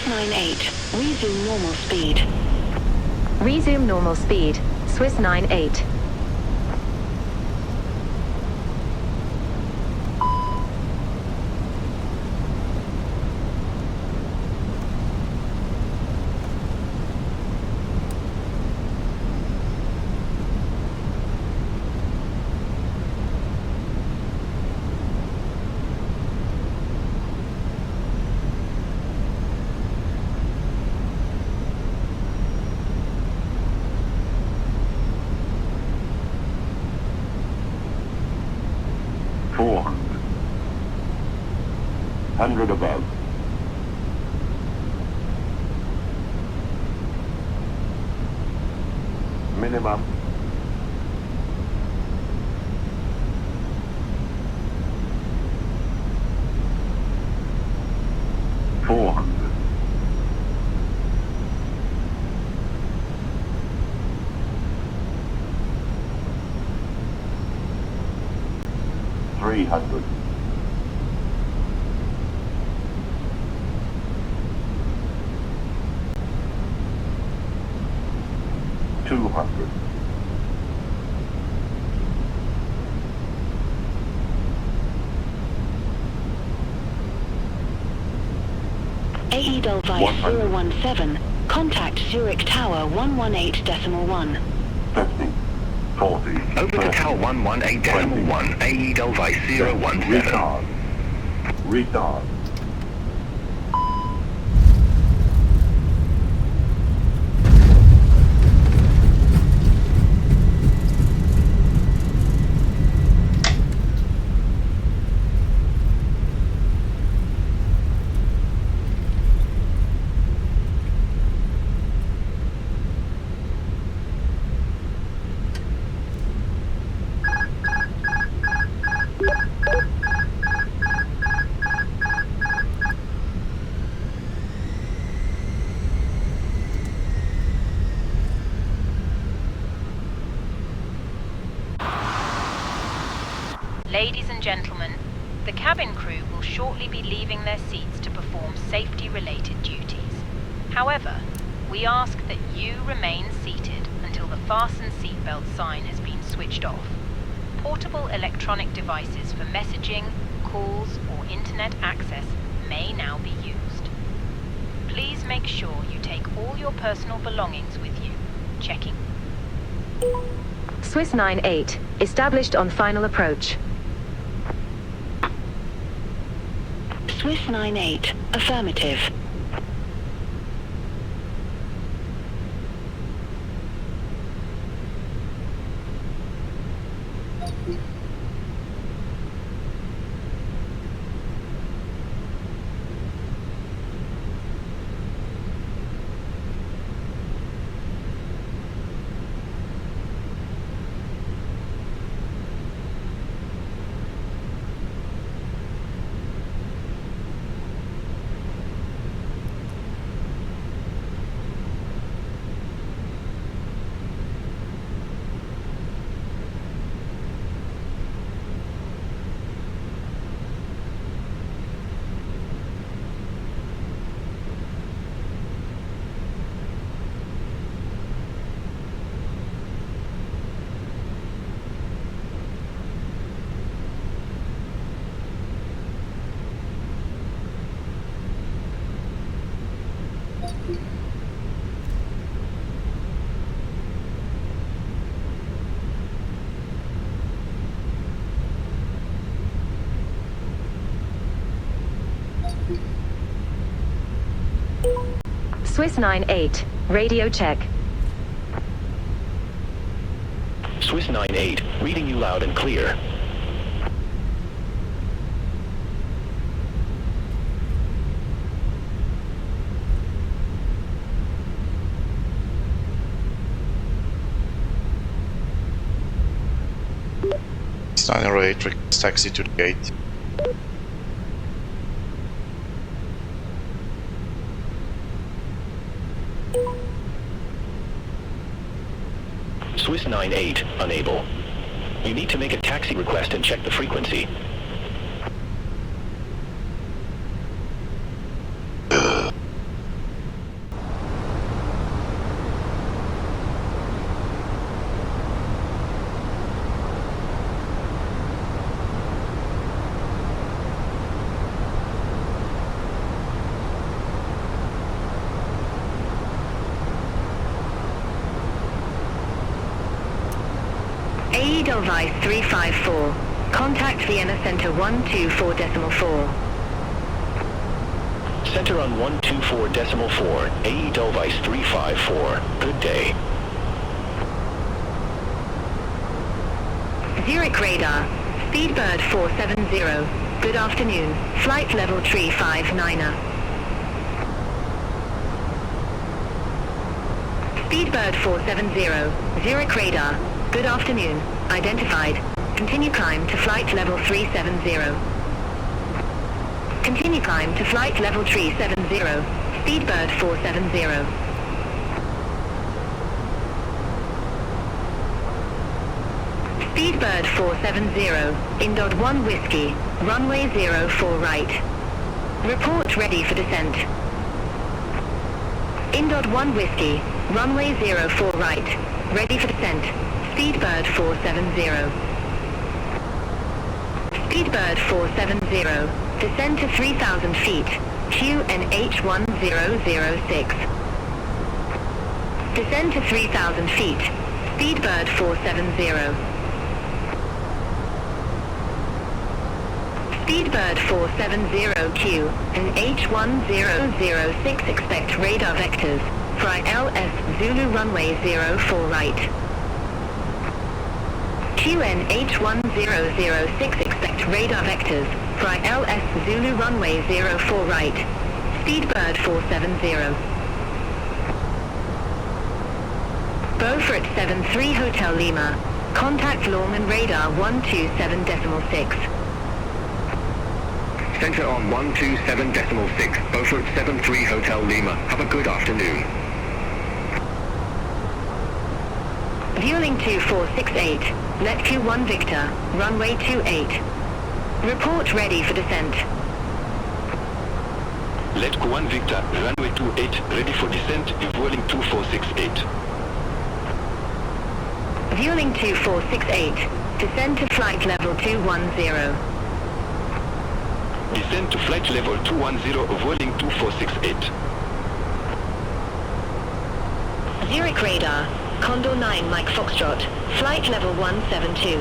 Swiss 98, resume normal speed. Resume normal speed. Swiss 98. Hundred above. Minimum. Three hundred. 200. 8 Edelweiss 017, contact Zurich Tower 118.1. 50. 40. Over to Tower 118.1, AE Edelweiss 017. Retard. Retard. Ladies and gentlemen, the cabin crew will shortly be leaving their seats to perform safety-related duties. However, we ask that you remain seated until the fasten seatbelt sign has been switched off. Portable electronic devices for messaging, calls, or internet access may now be used. Please make sure you take all your personal belongings with you. Checking. Swiss 98, established on final approach. Swiss 98, affirmative. Swiss 98, radio check. Swiss 98, reading you loud and clear. Steiner 8, request taxi to the gate. Swiss 98, unable. You need to make a taxi request and check the frequency. AE Delvice 354. Contact Vienna Center 124.4. Center on 124.4, AE Delvice 354. Good day. Zurich Radar. Speedbird 470. Good afternoon. Flight level 359er. Speedbird 470. Zurich Radar. Good afternoon. Identified. Continue climb to flight level 370. Continue climb to flight level 370. Speedbird 470. Speedbird 470. Indod 1 Whiskey. Runway 04 right. Report ready for descent. Indod 1 Whiskey. Runway 04 right. Ready for descent. Speedbird 470. Speedbird 470. Descend to 3,000 feet. QNH1006. Descend to 3,000 feet. Speedbird 470. Speedbird 470Q and H1006 expect radar vectors. Fly LS Zulu runway 04 right. QNH1006 expect radar vectors. Fly LS Zulu runway 04 right. Speedbird 470. Beaufort 73 Hotel Lima. Contact Longman radar 127.6. Center on 127.6, Beaufort 73 Hotel Lima. Have a good afternoon. Fueling 2468. Let Q1 Victor. Runway 28. Report ready for descent. Let Q1 Victor, runway 28, ready for descent, fueling 2468. Fueling 2468. Descend to flight level 210. Descend to flight level 210, fueling 2468. Zurich Radar. Condor 9 Mike Foxtrot. Flight level 172.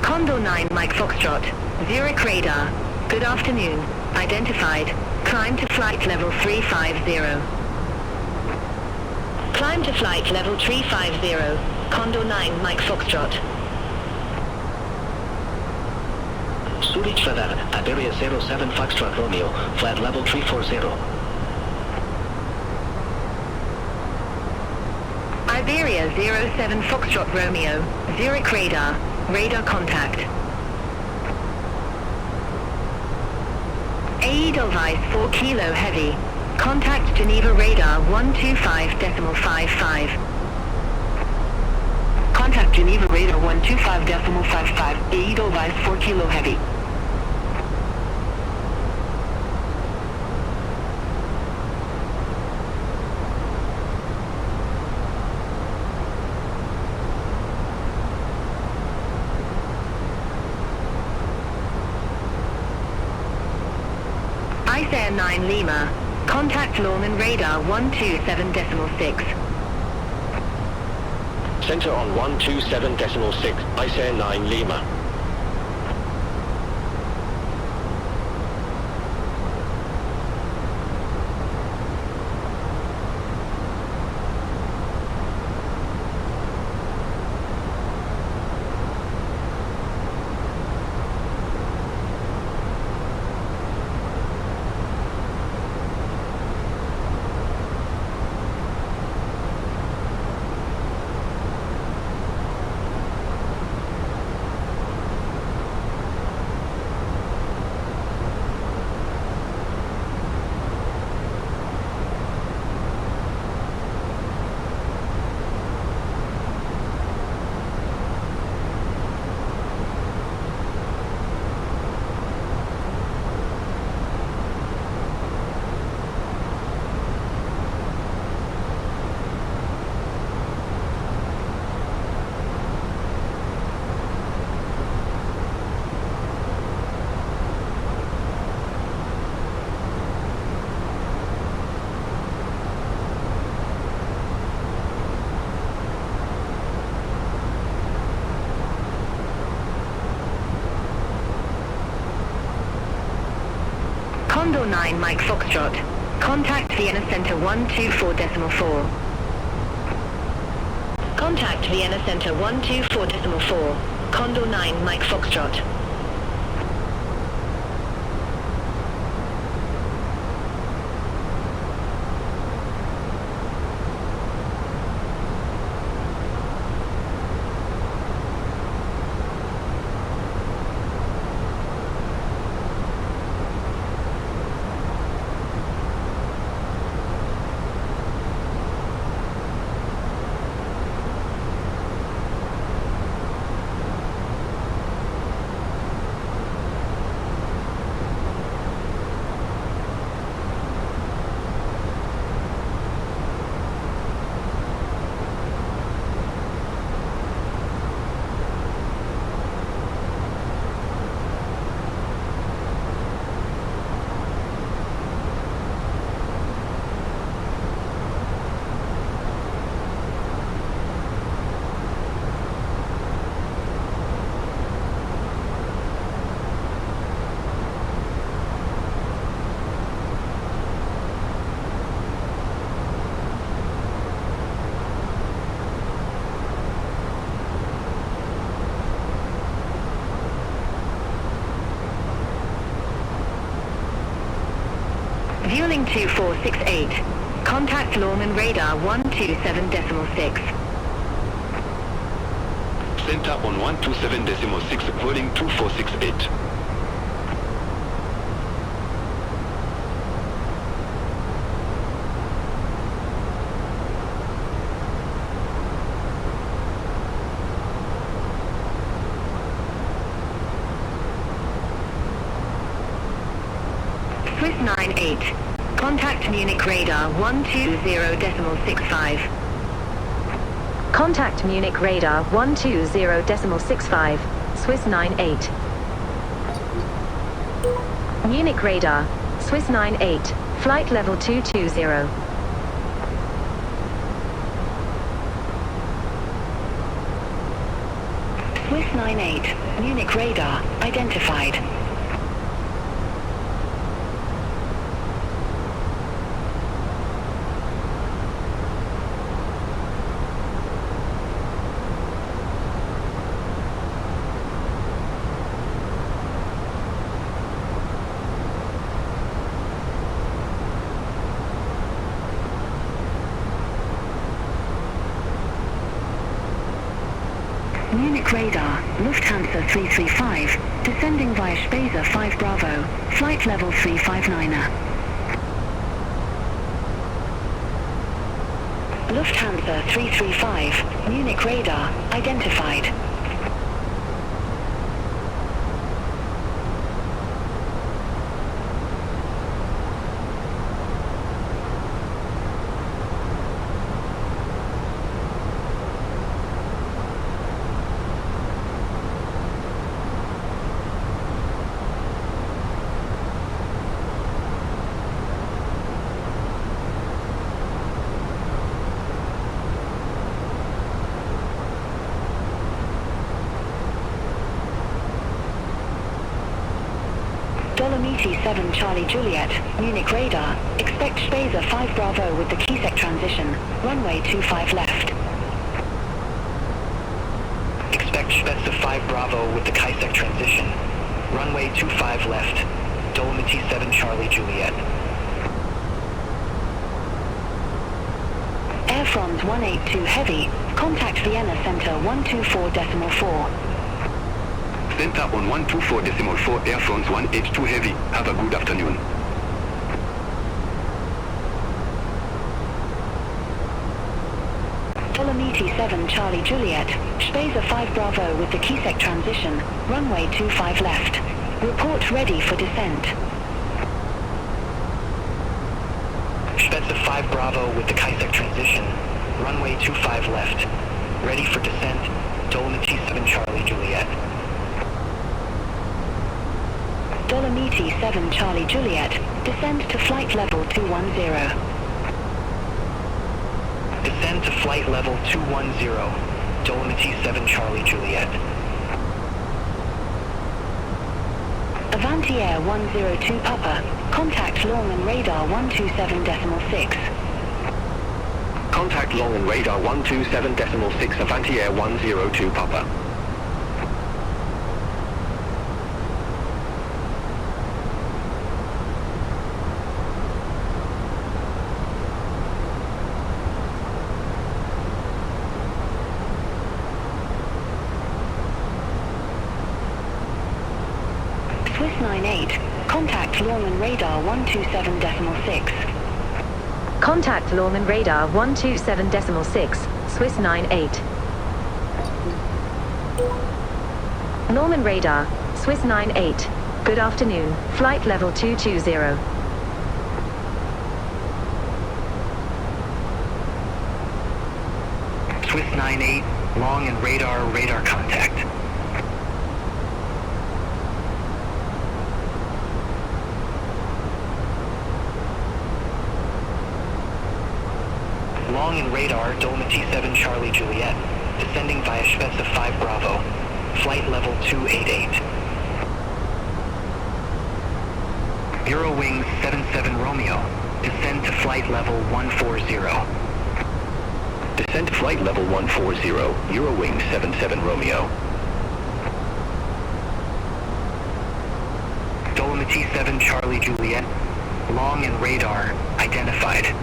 Condor 9 Mike Foxtrot. Zurich Radar. Good afternoon. Identified. Climb to flight level 350. Climb to flight level 350. Condor 9 Mike Foxtrot. Zurich Radar, Iberia 07 Foxtrot Romeo, flight level 340. Iberia 07 Foxtrot Romeo. Zurich Radar. Radar contact. AE Delvice 4 Kilo Heavy. Contact Geneva Radar 125.55. Contact Geneva Radar 125.55. AE Delvice 4 Kilo Heavy. Air 9 Lima. Contact Lorman Radar 127.6. Center on 127.6, Ice Air 9 Lima. 149 Mike Foxtrot. Contact Vienna Center 124.4. Contact Vienna Center 124.4. Condor 9 Mike Foxtrot. Vueling 2468. Contact Lorman Radar 127.6. Center on 127.6, Vueling 2468. Swiss 98. Contact Munich Radar 120.65. Contact Munich Radar 120.65. Swiss 98. Munich Radar. Swiss 98. Flight level 220. Swiss 98. Munich Radar. Identified. Munich Radar, Lufthansa 335, descending via Spesa 5 Bravo, flight level 359er. Lufthansa 335, Munich Radar, identified. Dolomiti 7 Charlie Juliet, Munich Radar, expect Spesa 5 Bravo with the Kisek transition, runway 25 left. Expect Speza 5 Bravo with the Kisek transition. Runway 25 left. Dolomiti 7 Charlie Juliet. Air France 182 Heavy, contact Vienna Center 124.4. Center on 124.4, Air France 182 Heavy. Have a good afternoon. Dolomiti 7 Charlie Juliet, Spesa 5 Bravo with the Kisek transition, runway 25 left. Report ready for descent. Speza 5 Bravo with the Kisek transition. Runway 25 left. Ready for descent. Dolomiti 7 Charlie Juliet. Dolomiti 7 Charlie Juliet, descend to flight level 210. Descend to flight level 210. Dolomiti 7 Charlie Juliet. Avanti Air 102 Papa. Contact Longman Radar 127.6. Contact long and radar 127.6 Avanti Air 102 Papa. Swiss 98. Contact Longman Radar 127.6. Contact Longman Radar 127.6, Swiss 98. Norman Radar, Swiss 98. Good afternoon, flight level 220. Swiss 98, long and radar contact. Long and radar, Dolomiti 7 Charlie Juliet, descending via Spezza 5 Bravo, flight level 288. Eurowings 77 Romeo, descend to flight level 140. Descent to flight level 140, Eurowing 77 Romeo. Dolomiti 7 Charlie Juliet, long and radar, identified.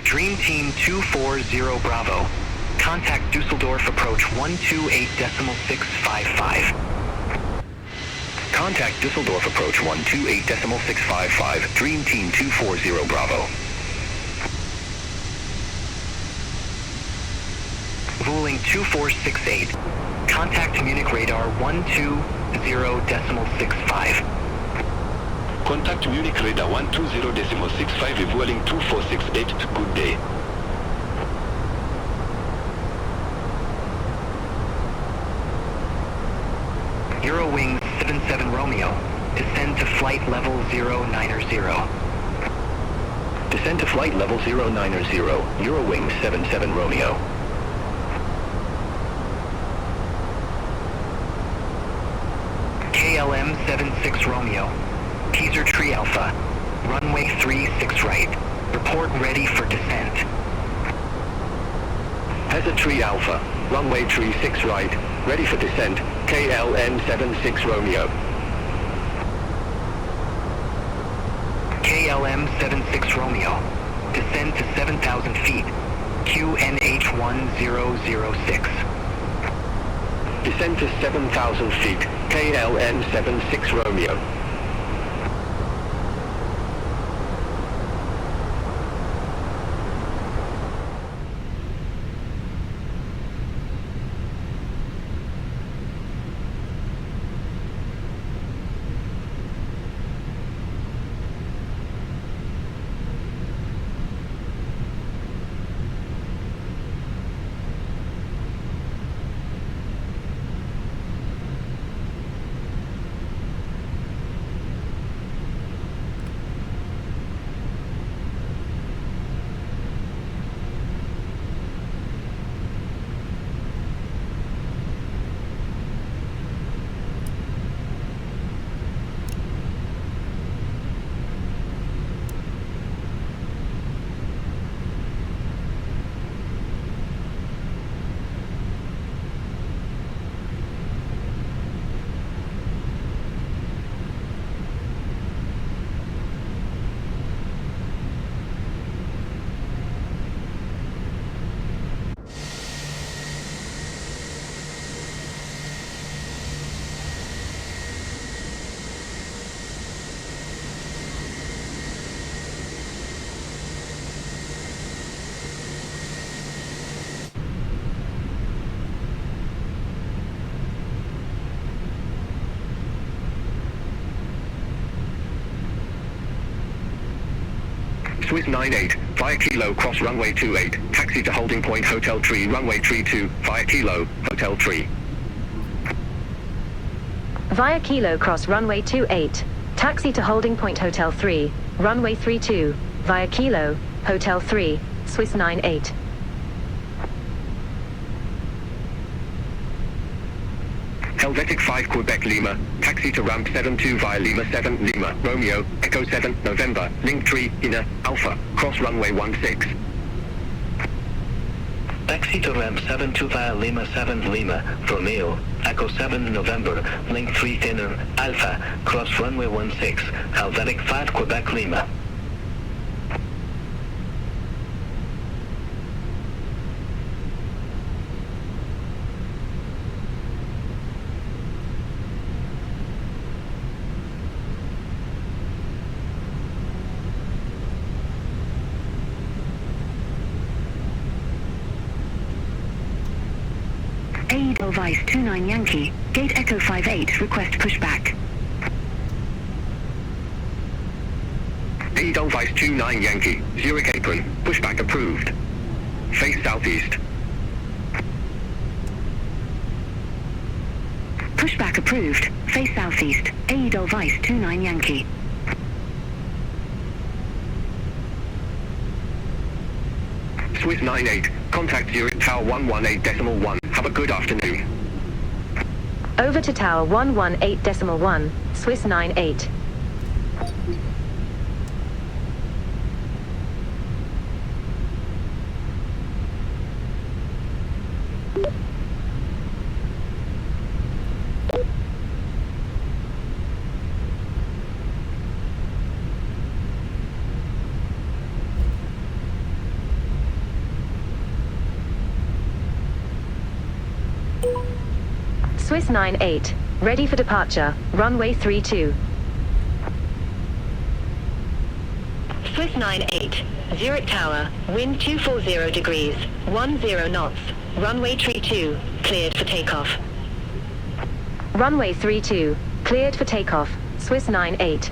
Dream Team 240 Bravo. Contact Dusseldorf approach 128.655. Contact Dusseldorf approach 128.655, Dream Team 240 Bravo. Vueling 2468. Contact Munich radar 120.65. Contact Munich radar 120.65, Vueling 2468, good day. Eurowings 77 Romeo, descend to flight level 090. Descend to flight level 090, Eurowing 77 Romeo. KLM 76 Romeo, Teaser Tree Alpha, runway 36 right. Report ready for descent. Hazard Tree Alpha, runway 36 right, ready for descent, KLM 76 Romeo. KLM 76 Romeo, descend to 7,000 feet, QNH 1006. Descend to 7,000 feet, KLM 76 Romeo. Swiss 98, via Kilo, cross runway 28, taxi to holding point Hotel Tree, runway 32, via Kilo, Hotel Tree. Via Kilo cross runway 28, taxi to holding point Hotel 3, runway 32, via Kilo, Hotel 3, Swiss 98. Helvetic 5 Quebec Lima, taxi to ramp 72 via Lima 7 Lima, Romeo, Echo 7 November, Linktree, Inner, Alpha, cross runway 16. Taxi to ramp 72 via Lima 7 Lima, Romeo, Echo 7 November, Link 3 Inner, Alpha, cross runway 16, Helvetic 5 Quebec Lima. Edelweiss 29 Yankee, gate Echo 58, request pushback. Edelweiss 29 Yankee, Zurich apron, pushback approved. Face southeast. Pushback approved, face southeast, Edelweiss 29 Yankee. Swiss 98, contact Zurich Tower 118.1. Have a good afternoon. Over to Tower 118.1, Swiss 98. Swiss 98, ready for departure, runway 32. Swiss 98, Zurich Tower, wind 240 degrees, 10 knots, runway 32, cleared for takeoff. Runway 32, cleared for takeoff, Swiss 98.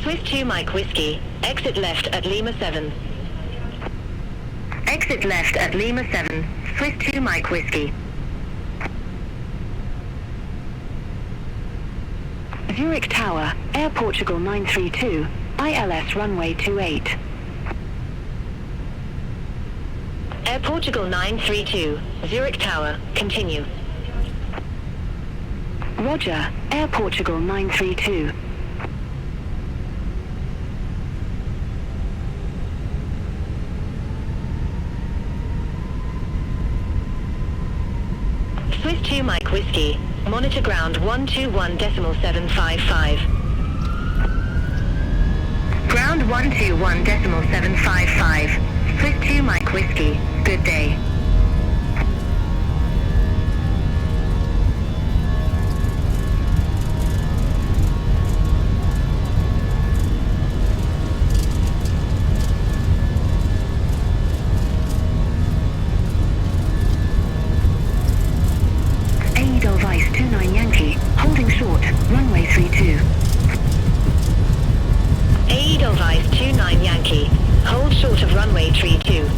Swiss 2 Mike Whiskey, exit left at Lima 7. Exit left at Lima 7, Swiss 2 Mike Whiskey. Zurich Tower, Air Portugal 932, ILS runway 28. Air Portugal 932, Zurich Tower, continue. Roger, Air Portugal 932. Swiss 2 Mike Whiskey, monitor ground 121.755. Ground 121.755. Swiss 2 Mike Whiskey, good day. Edelweiss 29 Yankee, holding short, runway 32. Edelweiss 29 Yankee, hold short of runway 32.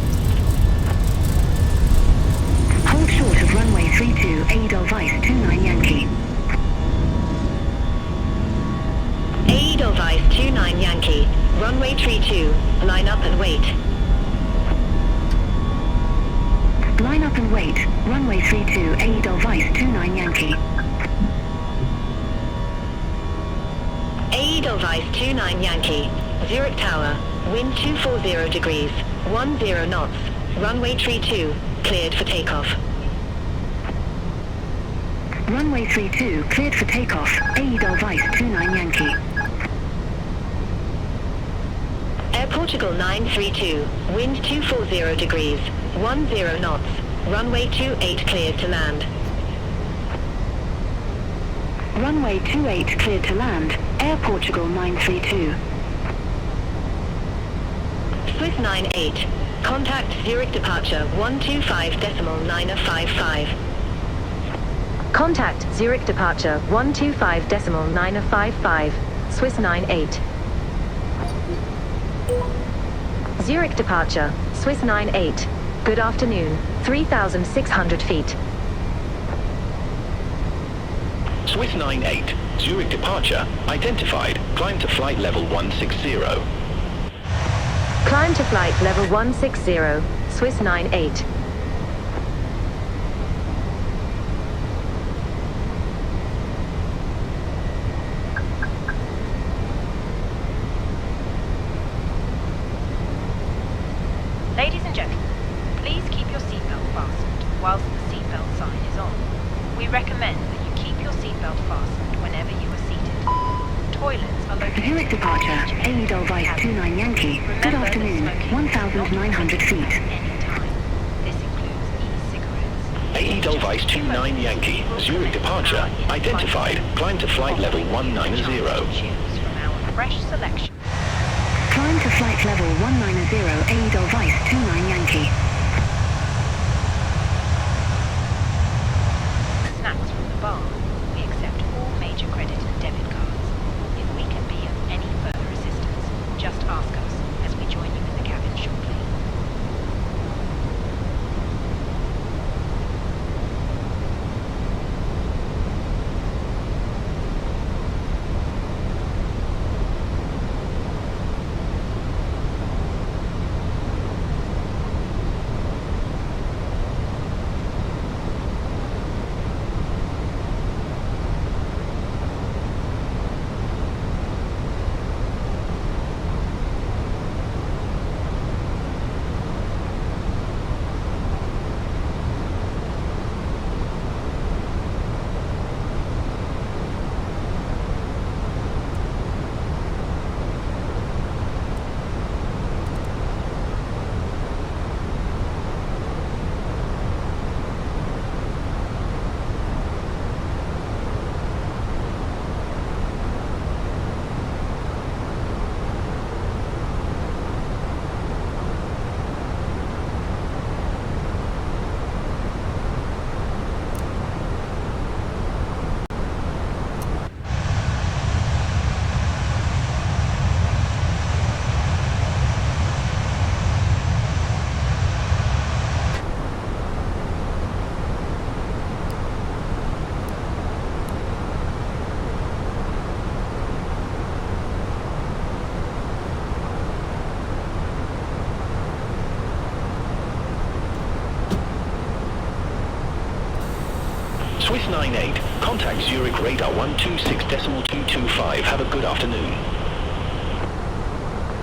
Hold short of runway 32, Edelweiss 29 Yankee. Edelweiss 29 Yankee, runway 32, line up and wait. Line up and wait. Runway 32, AE Delvice 29 Yankee. AE Delvice 29 Yankee. Zurich Tower. Wind 240 degrees. 10 knots. Runway 32. Cleared for takeoff. Runway 32 cleared for takeoff. AE Delvice 29 Yankee. Air Portugal 932. Wind 240 degrees. 10 knots. Runway 28 cleared to land. Runway 28 cleared to land. Air Portugal 932. Swiss 98. Contact Zurich departure 125.955. Contact Zurich departure 125.955, Swiss 98. Zurich departure, Swiss 98. Good afternoon, 3,600 feet. Swiss 98. Zurich departure identified. Climb to flight level 160. Climb to flight level 160, Swiss 98. Ladies and gentlemen, please keep your seatbelt fastened whilst the seatbelt sign is on. We recommend that you keep your seatbelt fastened whenever you are seated. Toilets are located... Zurich departure, AE Delvice 29 Yankee. Good afternoon, 1,900 feet. This includes e-cigarettes. AE Delvice 29 Yankee. Zurich departure identified. Climb to flight level 190. Choose from our fresh selection. Climb to flight level 190, AE Delvice 29 Yankee. Snacks from the bar. We accept all major credit and debit cards. If we can be of any further assistance, just ask us as we join you in the cabin shortly. Swiss 98. Contact Zurich radar 126.225. Have a good afternoon.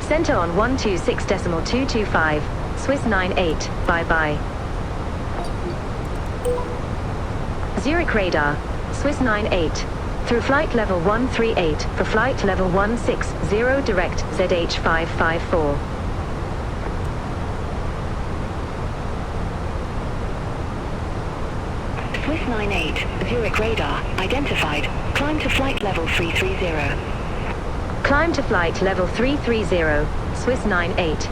Center on 126.225, Swiss 98, bye-bye. Zurich radar, Swiss 98. Through flight level 138 for flight level 160 direct ZH554. Swiss 98, Zurich radar, identified. Climb to flight level 330. Climb to flight level 330, Swiss 98.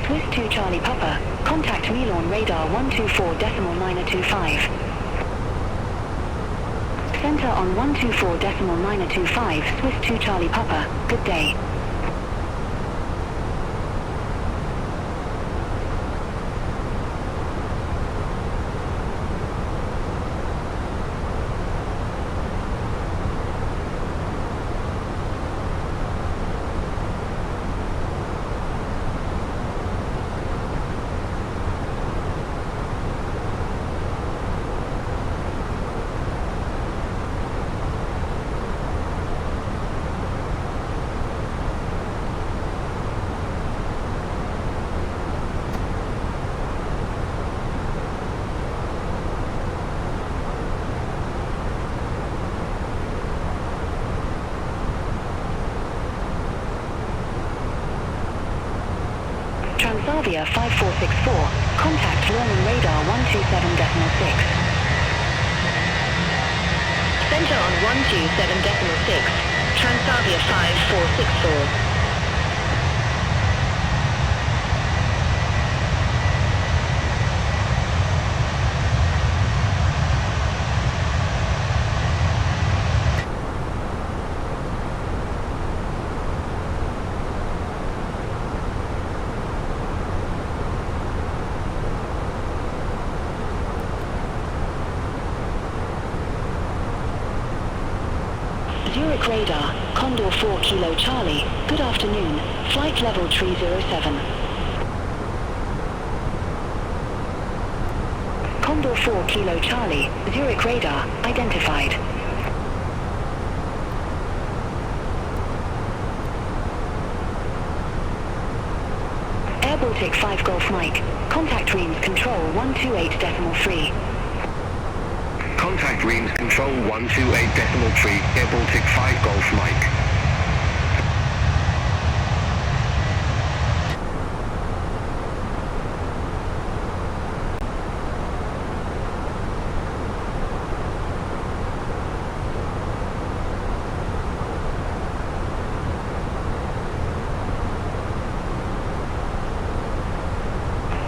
Swiss 2 Charlie Papa, contact Milan radar 124.925. Center on 124.925, Swiss 2 Charlie Papa, good day. Transavia 5464, contact Lorman radar 127.6. Center on 127.6, Transavia 5464. Zurich radar, Condor 4 Kilo Charlie, good afternoon, flight level 307. Condor 4 Kilo Charlie, Zurich radar, identified. Air Baltic 5 Golf Mike, contact Reims Control 128.3. Contact Reims Control 128.3, Air Baltic 5 Golf Mike.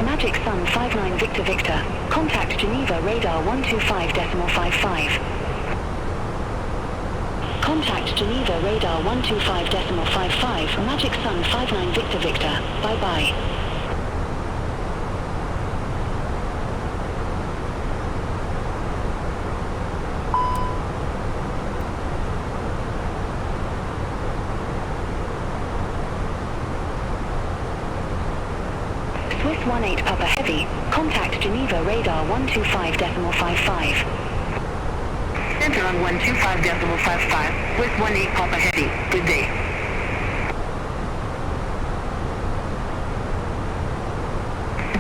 Magic Sun 59 Victor Victor, contact Geneva radar 125.55. Contact Geneva radar 125.55, Magic Sun 59 Victor Victor, bye-bye. Swiss 18 Papa Heavy, contact Geneva radar 125.55. Center on 125.55, Swiss 18 Papa Heavy, good day.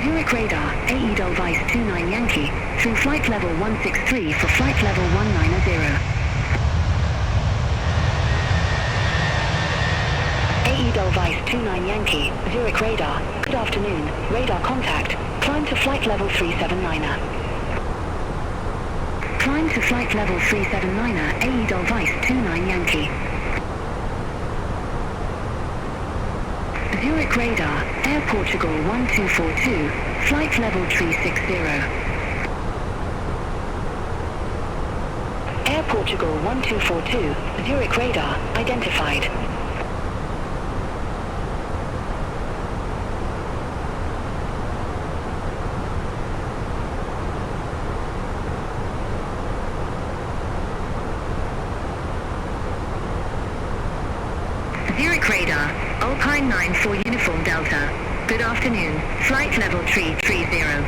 Zurich radar, AE Delvice 29 Yankee, through flight level 163 for flight level 190. AE Delvice 29 Yankee, Zurich radar, good afternoon, radar contact, climb to flight level 379er. Climb to flight level 379er, AE Delvice 29 Yankee. Zurich radar, Air Portugal 1242, flight level 360. Air Portugal 1242, Zurich radar, identified. Zurich radar, Alpine 94 Uniform Delta. Good afternoon, flight level 330.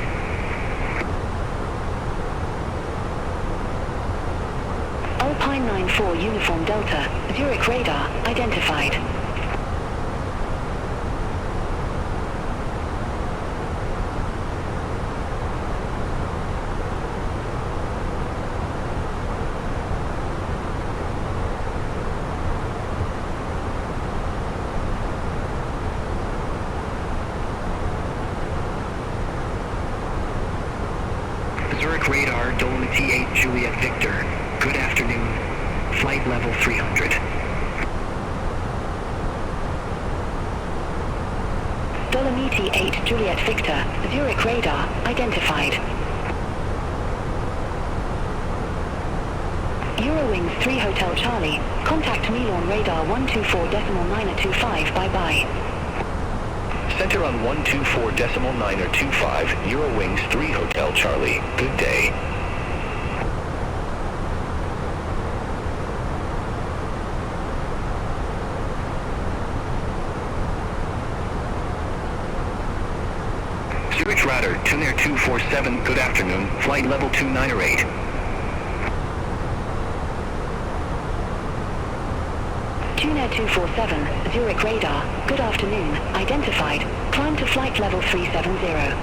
Alpine 94 Uniform Delta, Zurich radar, identified. Zurich radar, Dome T8 Juliet Victor. Good afternoon. Flight level 300. Dolomiti 8 Juliet Victor, Zurich radar, identified. Eurowings 3 Hotel Charlie, contact Milan radar 124.925, bye-bye. Center on 124.925, Eurowings 3 Hotel Charlie. Good day. Zurich Radar, Tunair 247, good afternoon, flight level 298. Tunair 247, Zurich radar, good afternoon, identified, climb to flight level 370.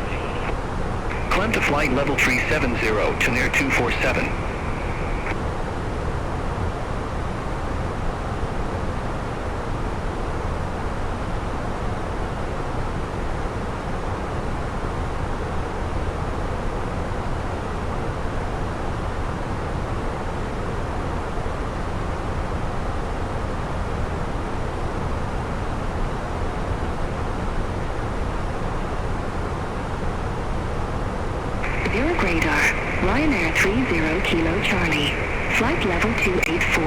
Climb to flight level 370, Tunair 247. Zurich radar, Ryanair 30 Kilo Charlie, flight level 284.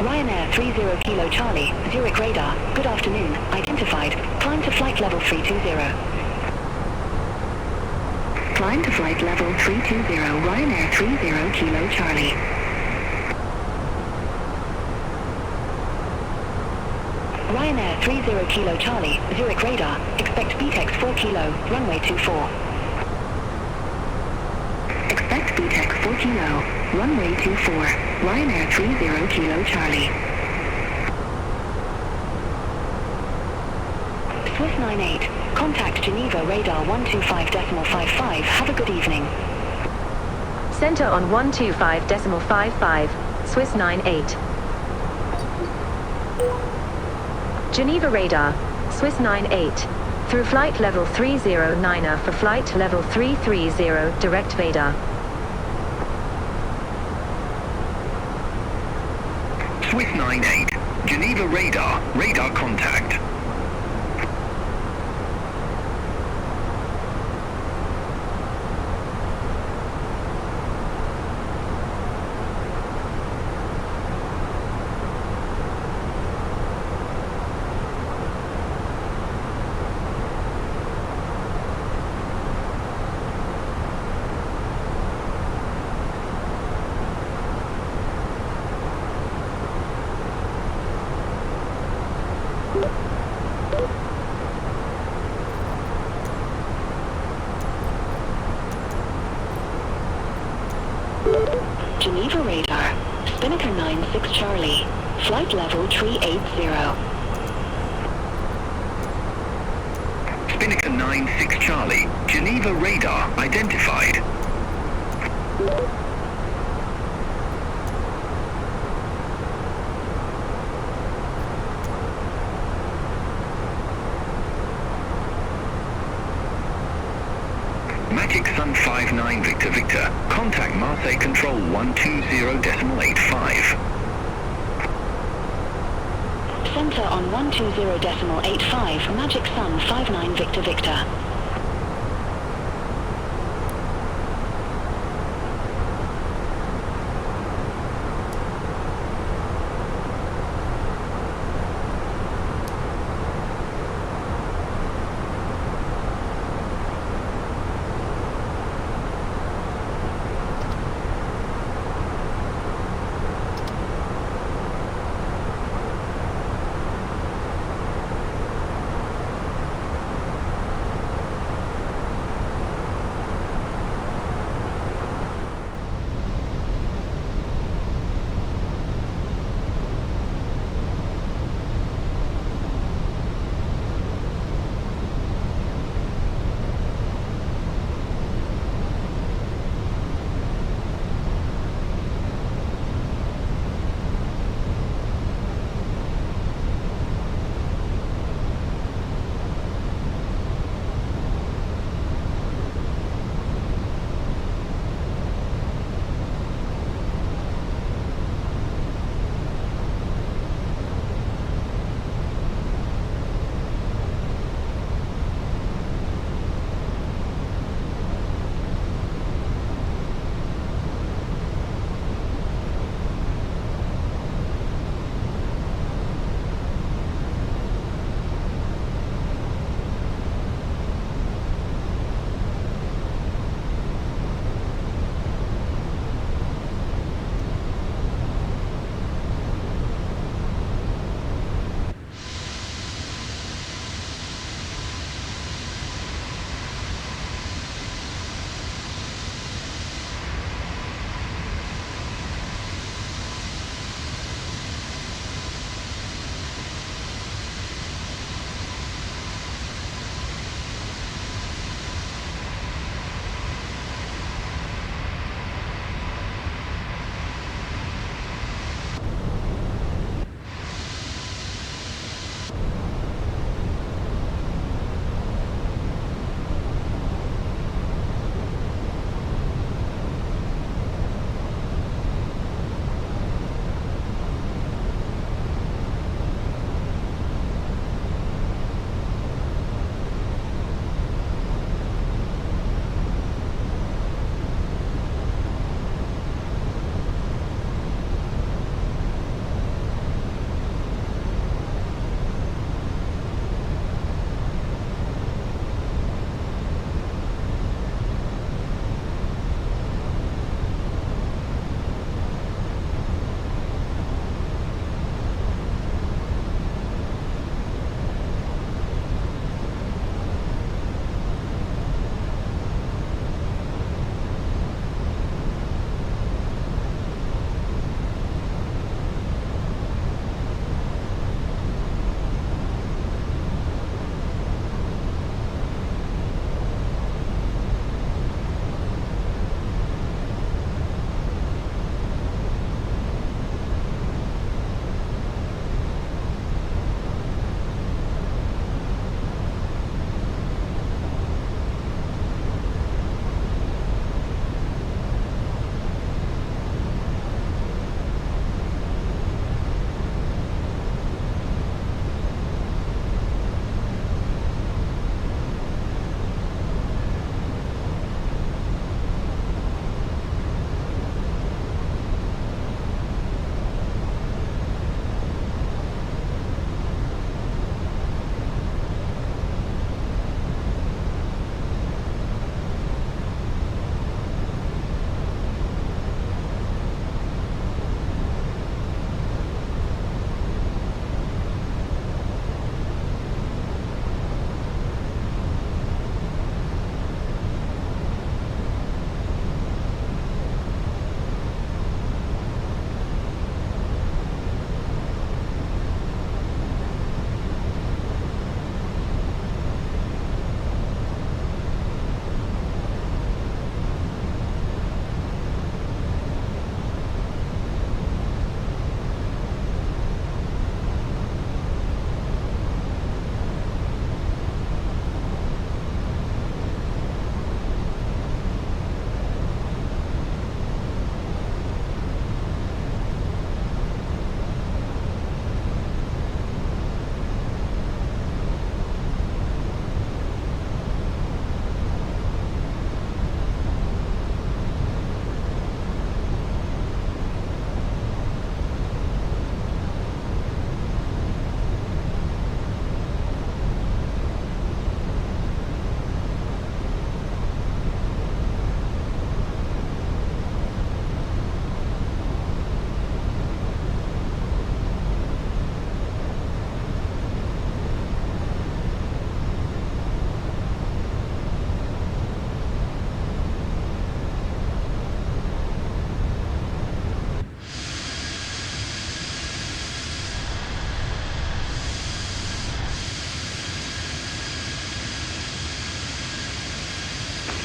Ryanair 30 Kilo Charlie, Zurich radar, good afternoon, identified, climb to flight level 320. Climb to flight level 320, Ryanair 30 Kilo Charlie. Ryanair 30 Kilo Charlie, Zurich radar, expect BTEX 4 Kilo, runway 24. Expect BTEX 4 Kilo, runway 24, Ryanair 30 Kilo Charlie. Swiss 98, contact Geneva radar 125.55, have a good evening. Center on 125.55, Swiss 98. Geneva radar, Swiss 98. Through flight level 309er for flight level 330, direct radar. Swiss 98, Geneva radar, radar contact. Geneva radar, Spinnaker 96 Charlie, flight level 380. Spinnaker 96 Charlie, Geneva radar identified. Magic Sun 59 Victor Victor, contact Marseille Control 120.85. Center on 120.85, Magic Sun 59 Victor Victor.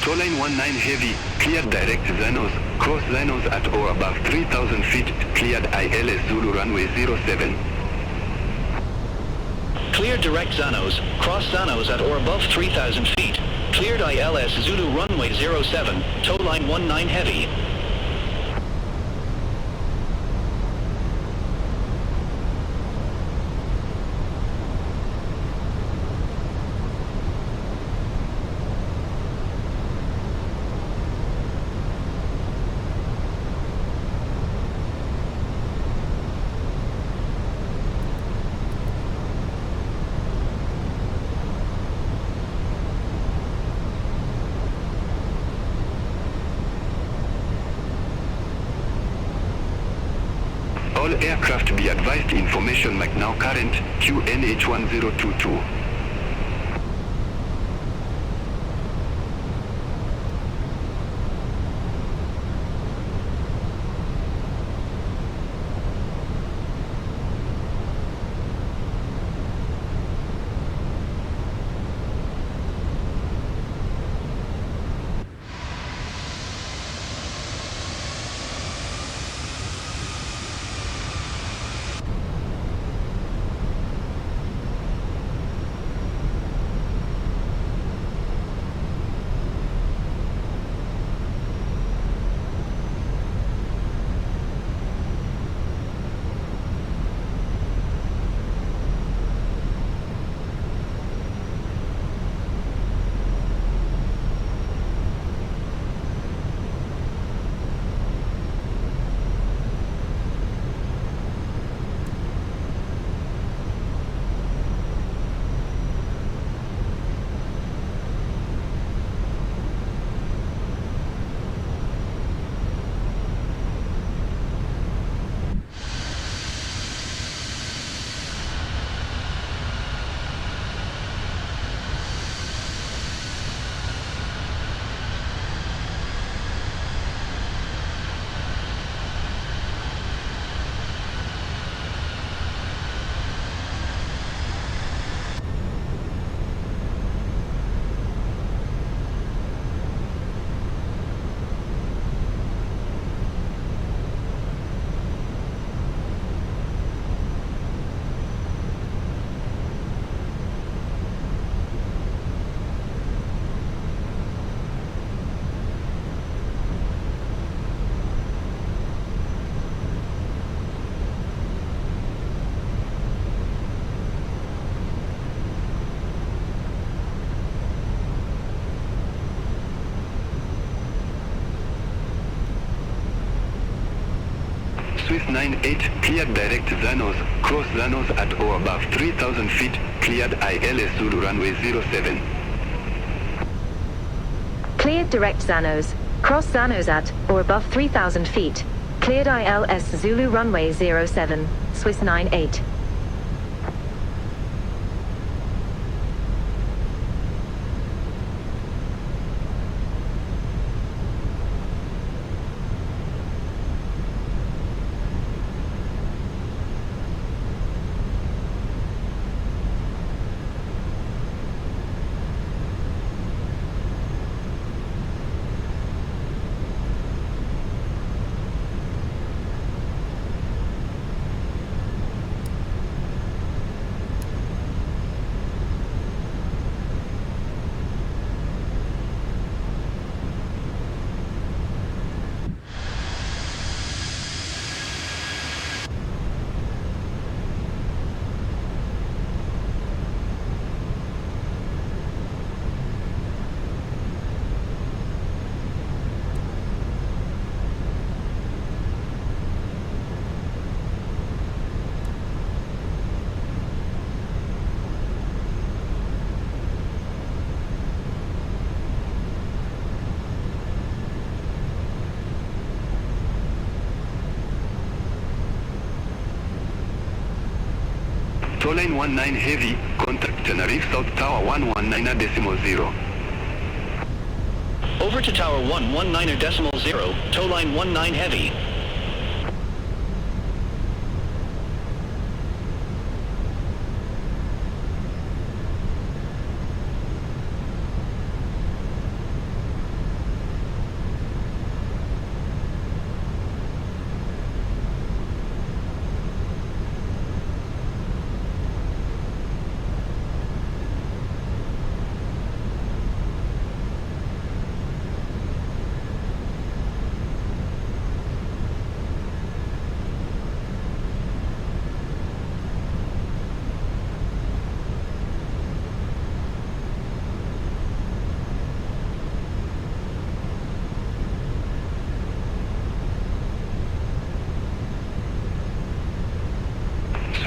Tow line 19 heavy, cleared direct Zanos, cross Zanos at or above 3,000 feet, cleared ILS Zulu runway 07. Cleared direct Zanos, cross Zanos at or above 3,000 feet. Cleared ILS Zulu runway 07, tow line 19 heavy. All aircraft be advised information Mach now current QNH1022. Swiss 98, cleared direct Zanos, cross Zanos at or above 3,000 feet, cleared ILS Zulu runway 07. Cleared direct Zanos, cross Zanos at or above 3,000 feet. Cleared ILS Zulu runway 07, Swiss 98. Tow line 19 heavy, contact Tenerife South Tower 119.0. Over to Tower 119.0, tow line 19 heavy.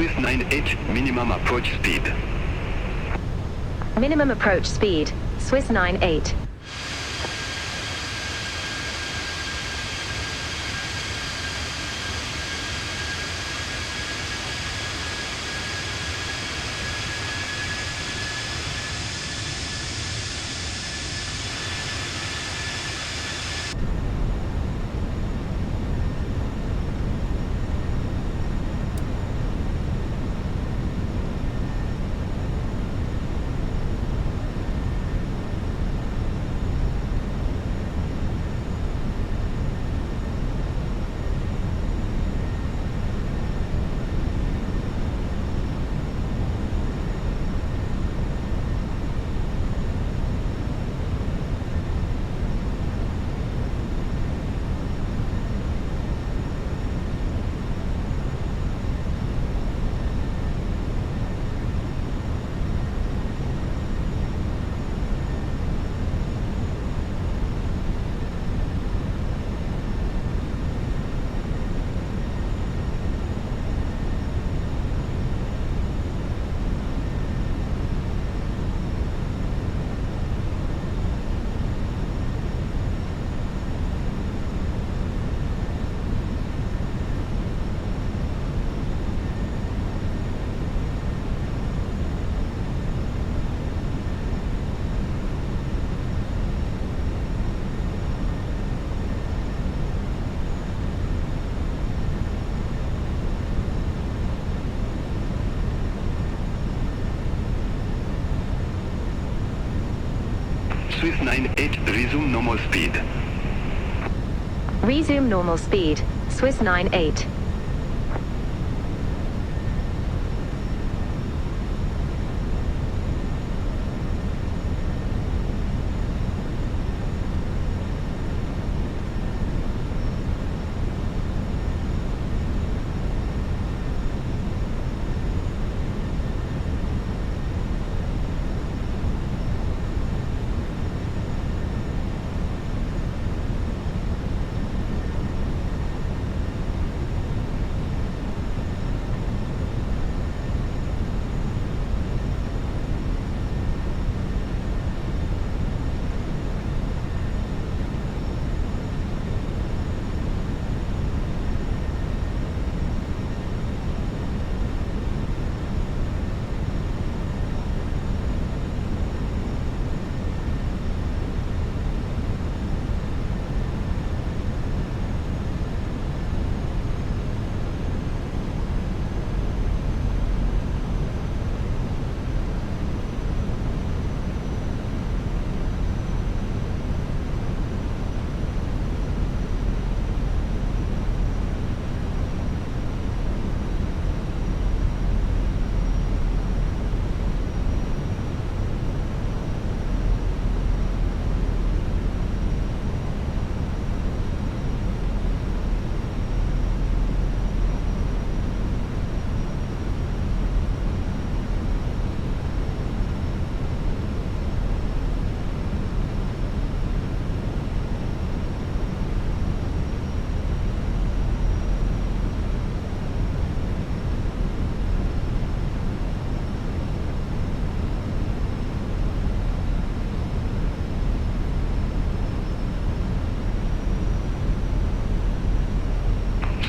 Swiss 98, minimum approach speed. Minimum approach speed, Swiss 98. Swiss 98, resume normal speed. Resume normal speed, Swiss 98.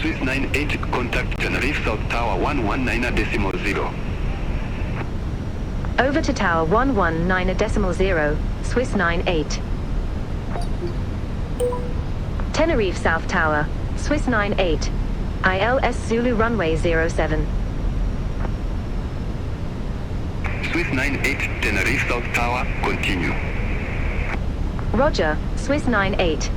Swiss 98, contact Tenerife South Tower 119.0. Over to Tower 119.0, Swiss 98. Tenerife South Tower, Swiss 98. ILS Zulu runway 07. Swiss 98, Tenerife South Tower, continue. Roger, Swiss 98.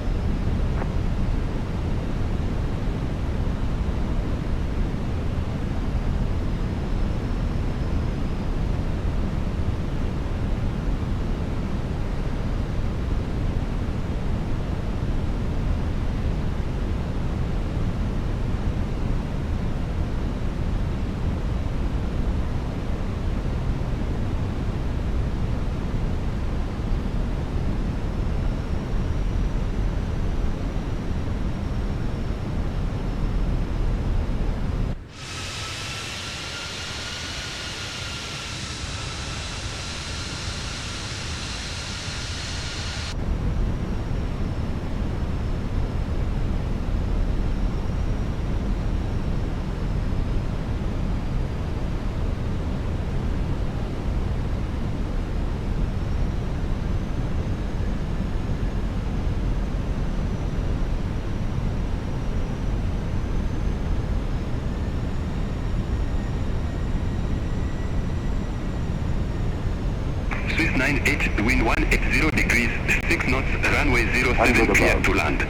Swiss 98, wind 180 degrees, 6 knots, runway 07 cleared to land.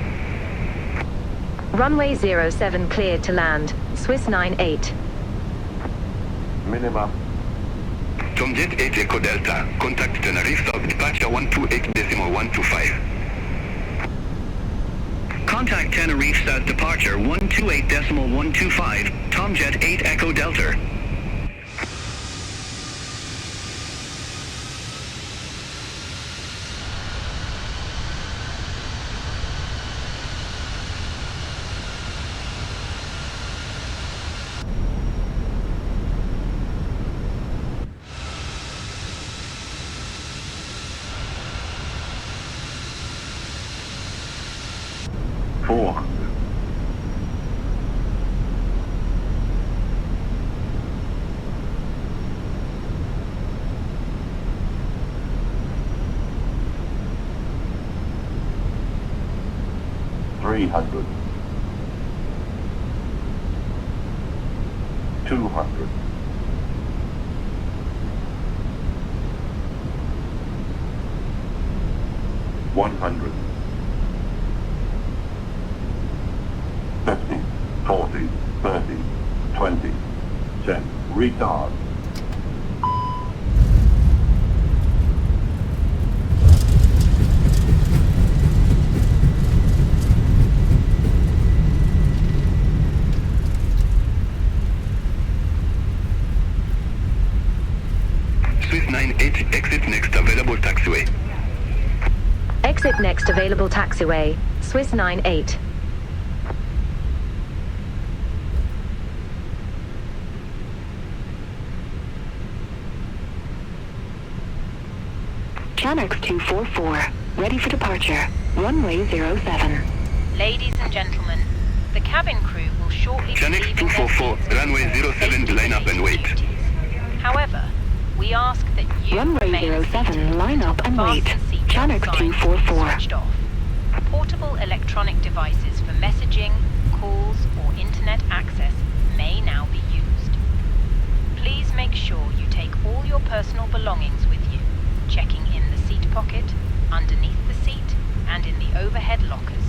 Runway 07 cleared to land. Swiss 98. Minimum. Tomjet 8 Echo Delta, contact Tenerife South departure 128.125. Contact Tenerife South departure 128.125, Tomjet 8 Echo Delta. Three hundred. 200. 100. 50, 40, 30, 20, 10. Retard. Swiss 98, exit next available taxiway. Exit next available taxiway. Swiss 98. Channels 244, ready for departure. Runway 07. Ladies and gentlemen, the cabin crew will shortly be Channel leaving their 244, seats runway to 07, line up and wait. duties. However, we ask that you Runway remain 07, seated line up and until wait. fasten seatbelt Channel signs 244. switched off. Portable electronic devices for messaging, calls, or internet access may now be used. Please make sure you take all your personal belongings with you, checking in the seat pocket, underneath the seat, and in the overhead lockers.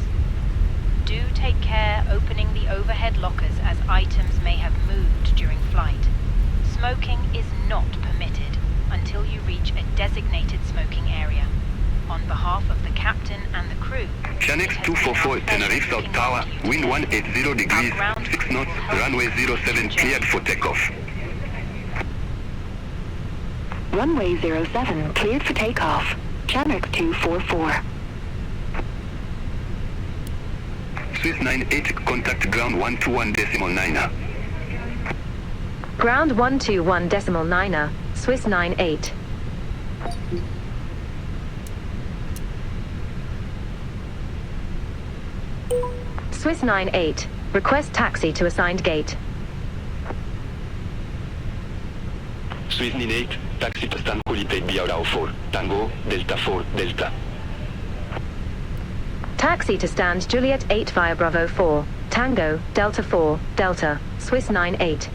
Do take care opening the overhead lockers as items may have moved during flight. Smoking is not permitted until you reach a designated smoking area. On behalf of the captain and the crew, Channel 244, Tenerife South Tower, wind 180 degrees, 6 knots, runway 07 cleared for takeoff. Runway 07, cleared for takeoff. Channel 244. Swiss 98, contact ground 121.9. Ground 121.9. Swiss 98. Swiss 98. Request taxi to assigned gate. Swiss 98, taxi to stand quality Biao 4, Tango, Delta 4, Delta. Taxi to stand Juliet 8 via Bravo 4. Tango, Delta 4, Delta, Swiss 98.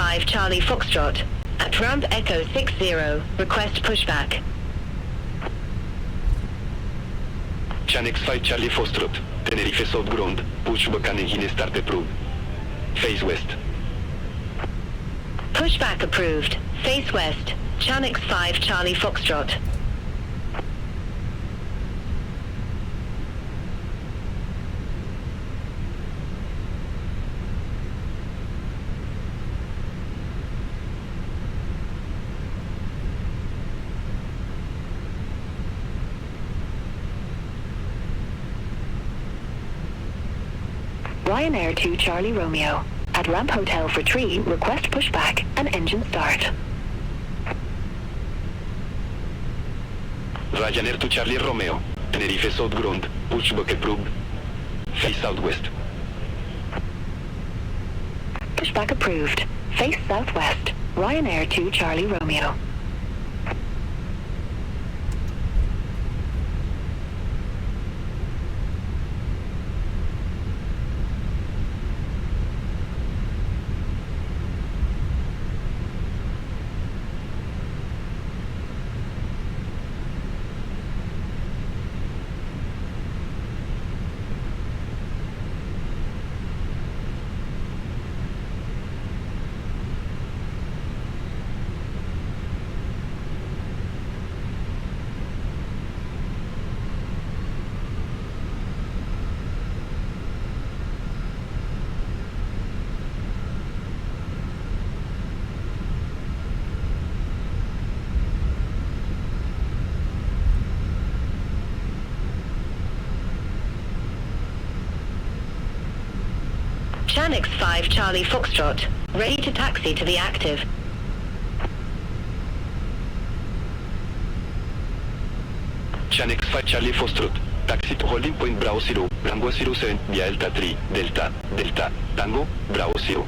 5 Charlie Foxtrot. At ramp Echo 60, request pushback. Chanex 5 Charlie Foxtrot, Tenerife Southground, pushback and engine start approved. Face west. Pushback approved. Face west. Chanex 5 Charlie Foxtrot. Ryanair 2 Charlie Romeo. At ramp hotel for tree, request pushback and engine start. Ryanair 2 Charlie Romeo, Tenerife Southground, pushback approved. Face southwest. Pushback approved. Face southwest. Ryanair 2 Charlie Romeo. Chanex 5 Charlie Foxtrot, ready to taxi to the active. Chanex 5 Charlie Foxtrot, taxi to holding point Bravo 0, Rango 07, via Delta 3, Delta, Tango, Bravo 0.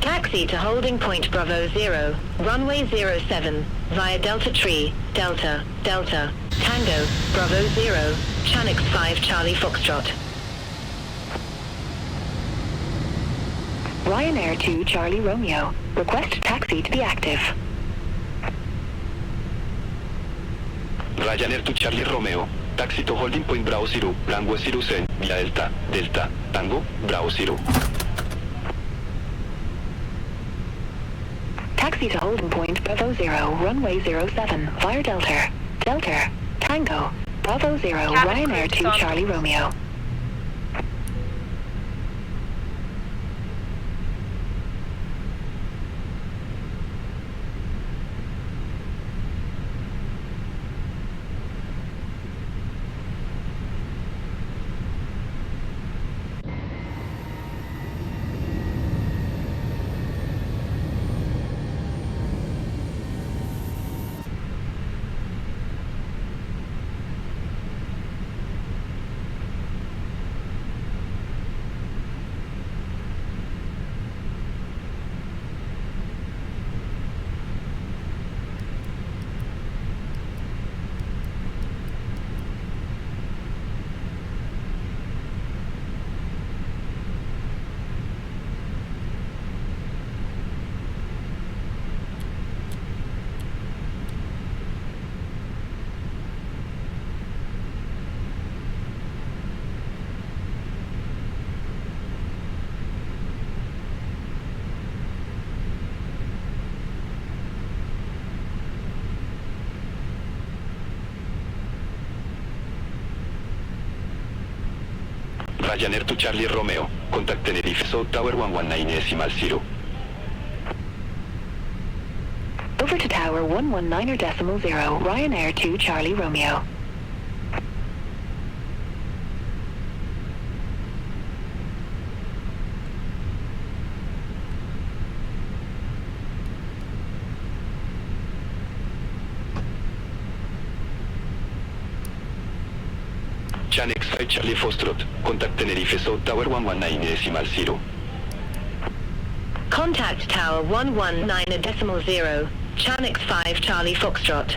Taxi to holding point Bravo 0, runway 07, via Delta Tree, Delta, Tango, Bravo 0, Chanex 5 Charlie Foxtrot. Ryanair 2 Charlie Romeo. Request taxi to be active. Ryanair 2 Charlie Romeo, taxi to holding point Bravo 0, Rango 07, via Delta, Tango, Bravo 0. Taxi to holding point Bravo 0, runway 07, via Delta, Tango, Bravo 0, Ryanair 2 Charlie Romeo. Ryanair 2 Charlie Romeo, contact Tenerife South Tower 119.0. Over to Tower 119.0, Ryanair 2 Charlie Romeo. Chanex 5 Charlie Foxtrot, contact Tenerife South Tower 119.0. Contact Tower 119.0, Chanex 5 Charlie Foxtrot.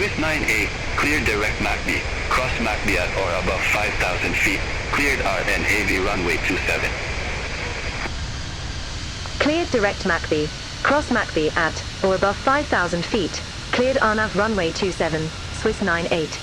Swiss 9A, cleared direct MACB. Cross MACB at or above 5,000 feet. Cleared RN AV runway 27. Cleared direct MACB. Cross MACB at or above 5,000 feet. Cleared RNAV runway 27, Swiss 98.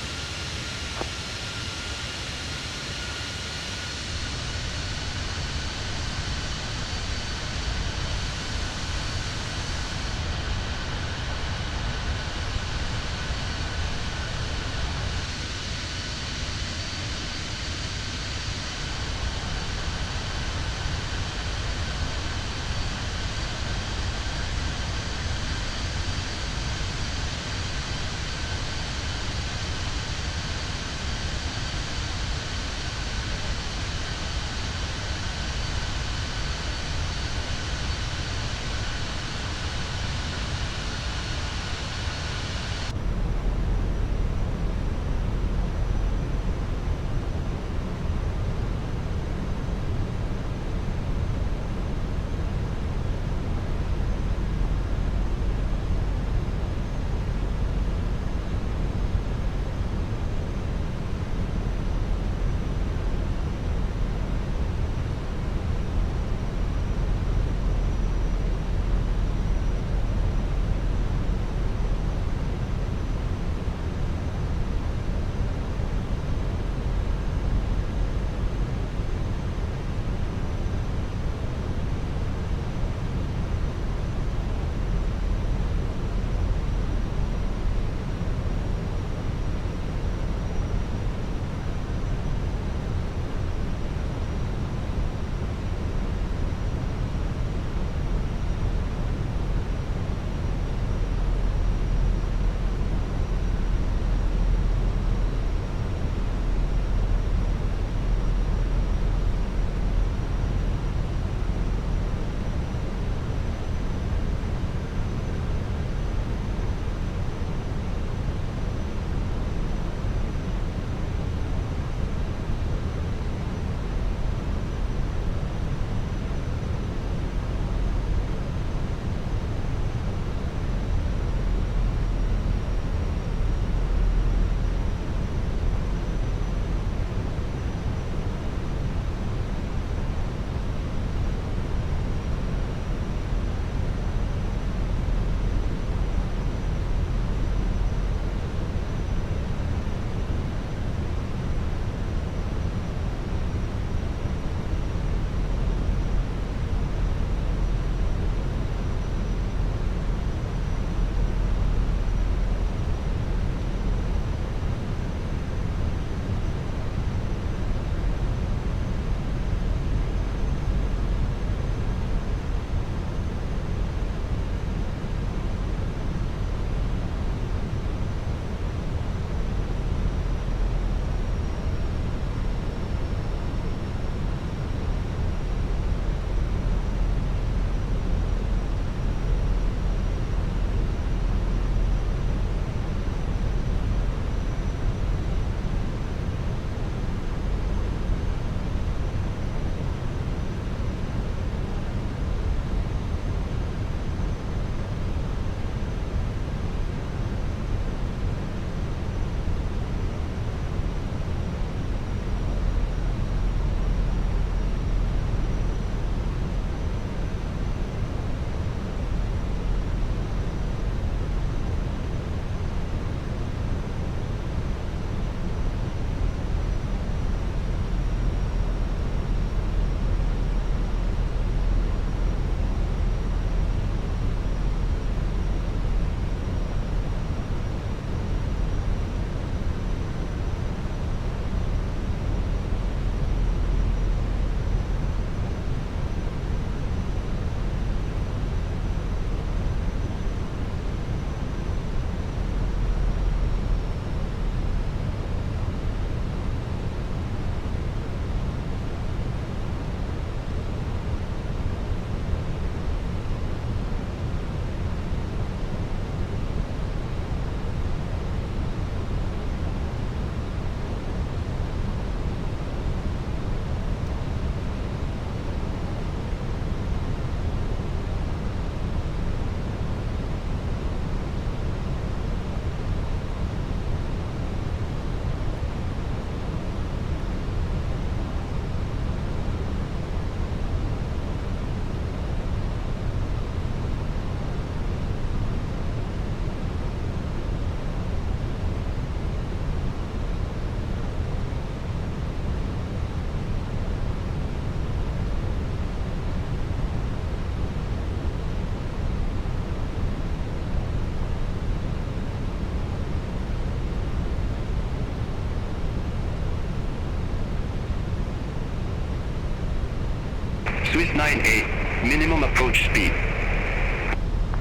Swiss 98, minimum approach speed.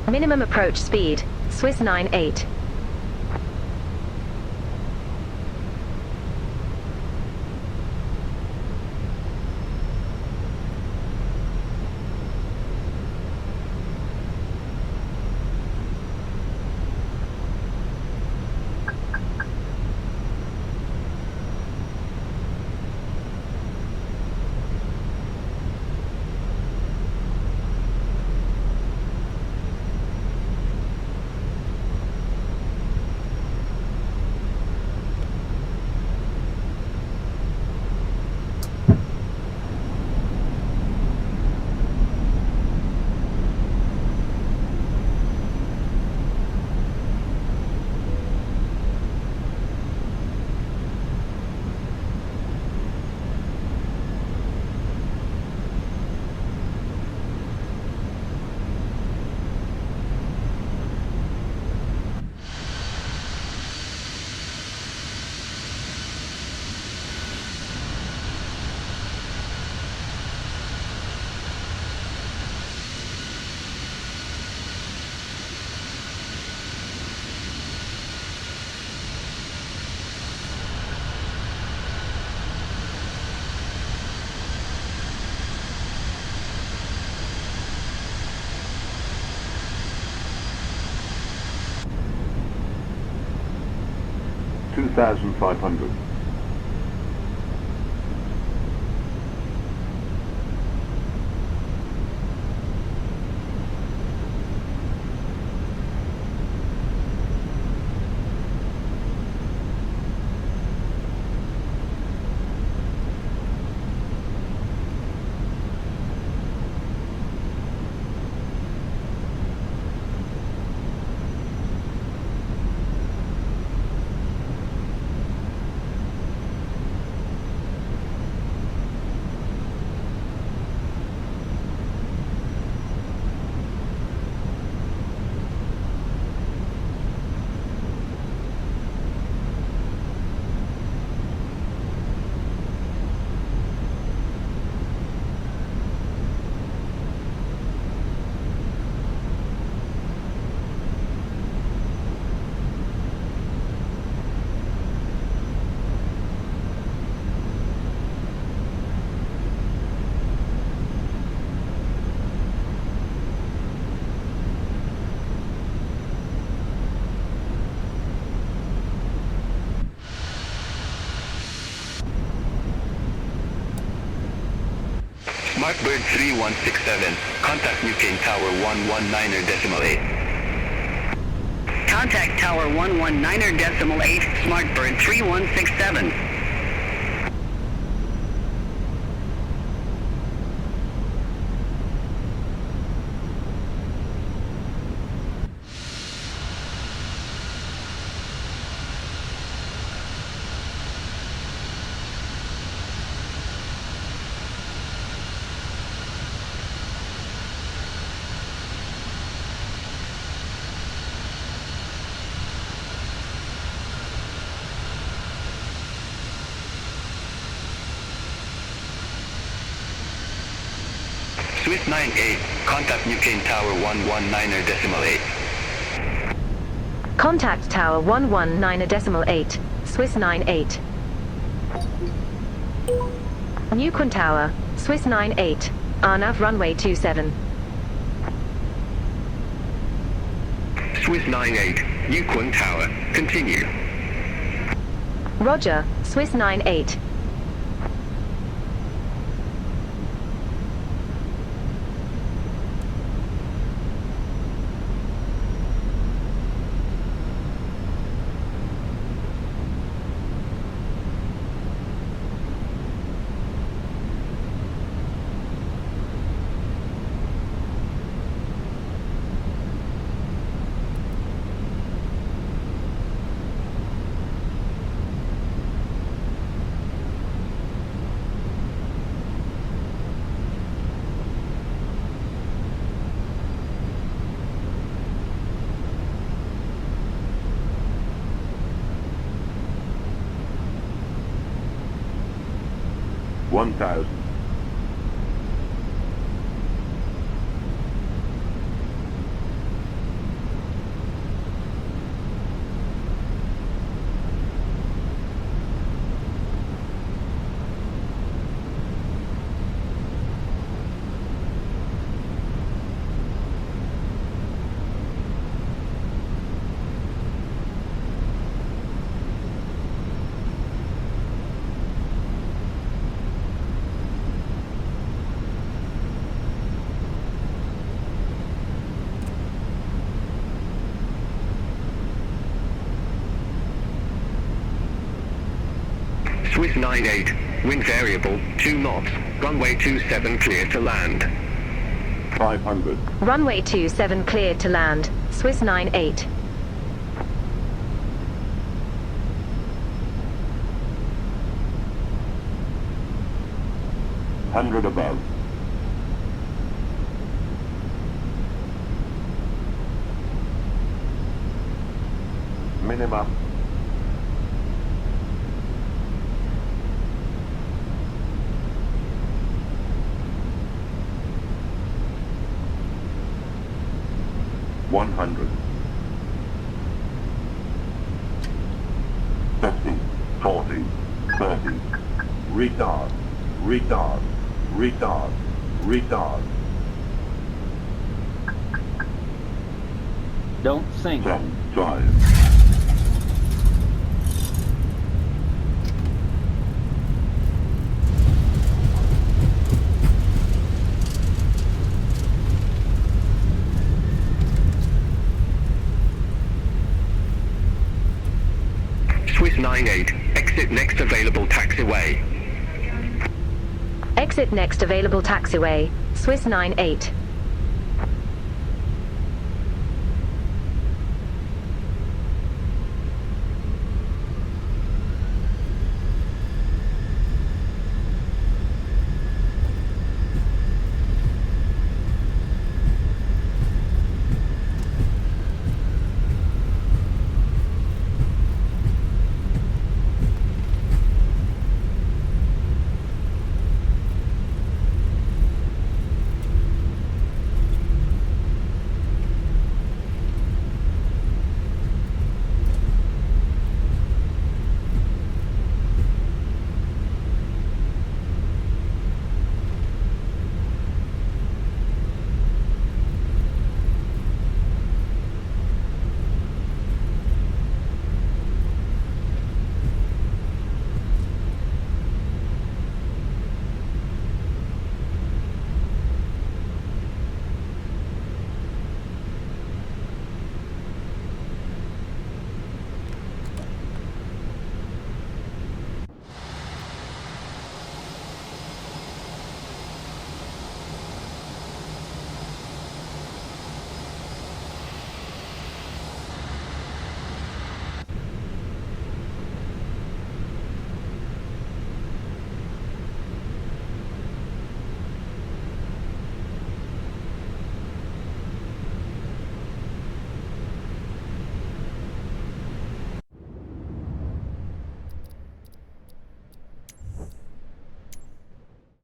Minimum approach speed, Swiss 98. $2,500. Smartbird 3167, contact Newcane Tower 119.8. Contact Tower 119.8, Smartbird 3167. Swiss 98, contact Newcane Tower 119.8. Contact Tower 119.8, Swiss 98. Newquan Tower, Swiss 98, RNAV runway 27. Swiss 98, Newquan Tower, continue. Roger, Swiss 98. $1,000. 98, wind variable, 2 knots, runway 27 clear to land. 500. Runway 27 cleared to land. Swiss 98. 100 above. Minimum. $100. 50, 40, 30. Retard, retard, retard, retard. Don't sink. 10, 5. Swiss 98, exit next available taxiway. Exit next available taxiway. Swiss 98.